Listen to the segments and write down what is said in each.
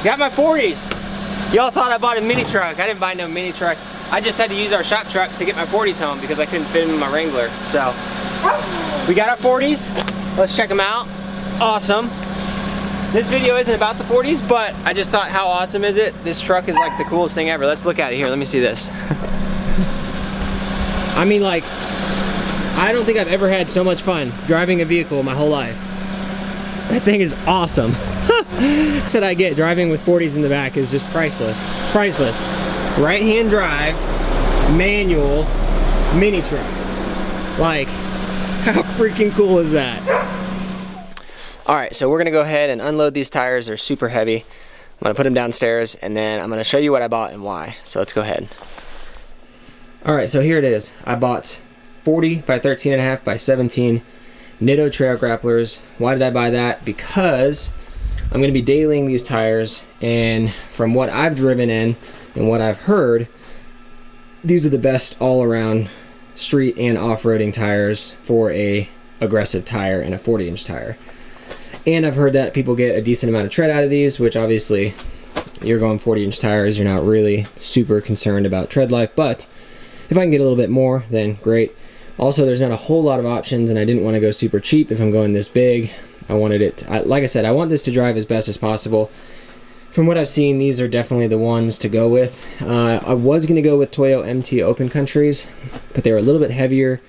got my 40s. Y'all thought I bought a mini truck. I didn't buy no mini truck. I just had to use our shop truck to get my 40s home because I couldn't fit them in my Wrangler. So, we got our 40s. Let's check them out. Awesome. This video isn't about the 40s, but I just thought, how awesome is it? This truck is like the coolest thing ever. Let's look at it here. Let me see this. I mean, like, I don't think I've ever had so much fun driving a vehicle my whole life. That thing is awesome. That's what I get. Driving with 40s in the back is just priceless. Priceless. Right-hand drive, manual, mini truck. Like, how freaking cool is that? Alright, so we're gonna go ahead and unload these tires. They're super heavy. I'm gonna put them downstairs and then I'm gonna show you what I bought and why. So let's go ahead. Alright, so here it is. I bought 40 by 13.5 by 17 Nitto trail grapplers. Why did I buy that? Because I'm gonna be dailying these tires, and from what I've driven in and what I've heard, these are the best all-around street and off-roading tires for a aggressive tire and a 40-inch tire. And I've heard that people get a decent amount of tread out of these, which obviously you're going 40-inch tires, you're not really super concerned about tread life, but if I can get a little bit more, then great. Also, there's not a whole lot of options, and I didn't want to go super cheap if I'm going this big. I wanted it, like I said, I want this to drive as best as possible. From what I've seen, these are definitely the ones to go with. I was going to go with Toyo MT Open Countries, but they were a little bit heavier,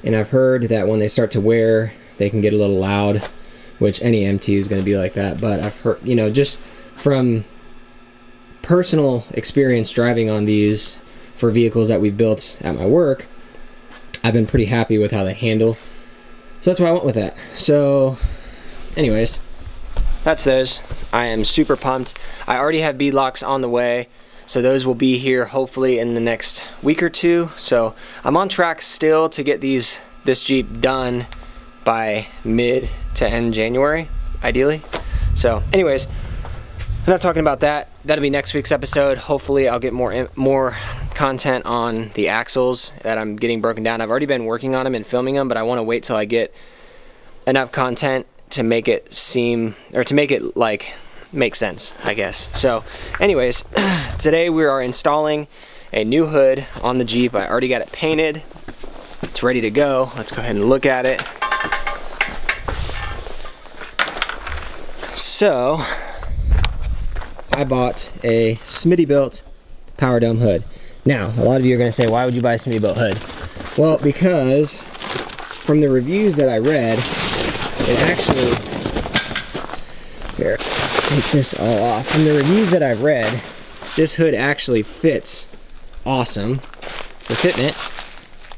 and I've heard that when they start to wear, they can get a little loud, which any MT is going to be like that. But I've heard, you know, just from personal experience driving on these for vehicles that we've built at my work, I've been pretty happy with how they handle. So that's why I went with that. So anyways, that's those. I am super pumped. I already have beadlocks on the way, so those will be here hopefully in the next week or two. So I'm on track still to get this Jeep done by mid to end January, ideally. So anyways, I'm not talking about that. That'll be next week's episode. Hopefully I'll get more content on the axles that I'm getting broken down. I've already been working on them and filming them, but I want to wait till I get enough content to make it seem, or to make it like make sense, I guess. So anyways, today we are installing a new hood on the Jeep. I already got it painted. It's ready to go. Let's go ahead and look at it. So I bought a Smittybilt Power Dome hood. Now, a lot of you are going to say, why would you buy a Smittybilt hood? Well, because from the reviews that I read, it actually, here, take this all off. From the reviews that I've read, this hood actually fits awesome, the fitment,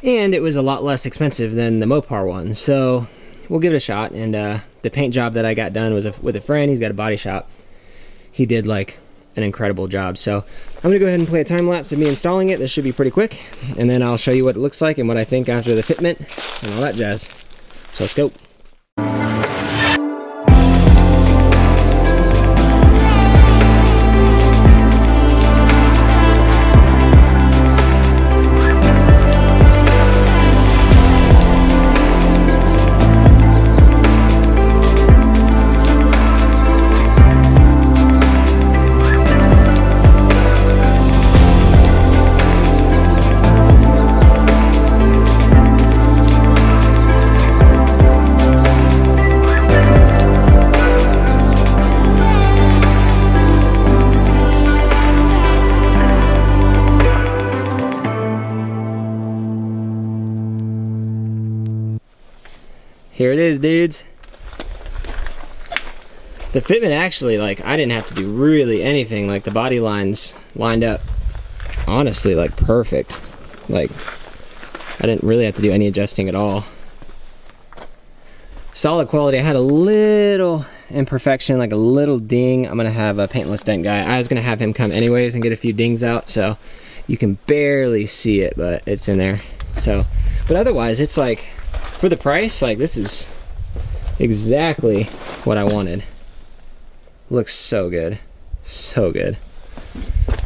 and it was a lot less expensive than the Mopar one. So we'll give it a shot. And the paint job that I got done was with a friend. He's got a body shop. He did like an incredible job. So I'm gonna go ahead and play a time lapse of me installing it. This should be pretty quick, and then I'll show you what it looks like and what I think after the fitment and all that jazz. So let's go. Here it is, dudes. The fitment actually, like, I didn't have to do really anything. Like, the body lines lined up, honestly, like, perfect. Like, I didn't really have to do any adjusting at all. Solid quality. I had a little imperfection, like a little ding. I'm gonna have a paintless dent guy. I was gonna have him come anyways and get a few dings out, so you can barely see it, but it's in there. So, but otherwise, it's like, for the price, like, this is exactly what I wanted. Looks so good. So good.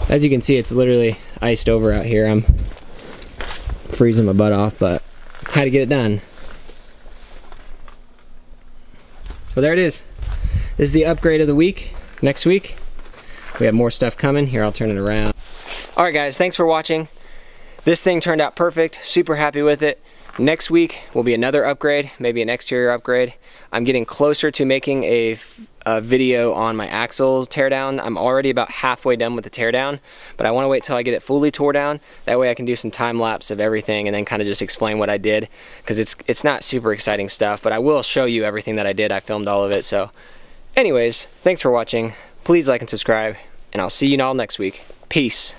As you can see, it's literally iced over out here. I'm freezing my butt off, but had to get it done. Well, there it is. This is the upgrade of the week. Next week, We have more stuff coming. Here, I'll turn it around. All right, guys, thanks for watching. This thing turned out perfect. Super happy with it. Next week will be another upgrade, maybe an exterior upgrade. I'm getting closer to making a video on my axle teardown. I'm already about halfway done with the teardown, but I want to wait till I get it fully tore down. That way I can do some time lapse of everything and then kind of just explain what I did, because it's not super exciting stuff, but I will show you everything that I did. I filmed all of it. So anyways, thanks for watching. Please like and subscribe, and I'll see you all next week. Peace.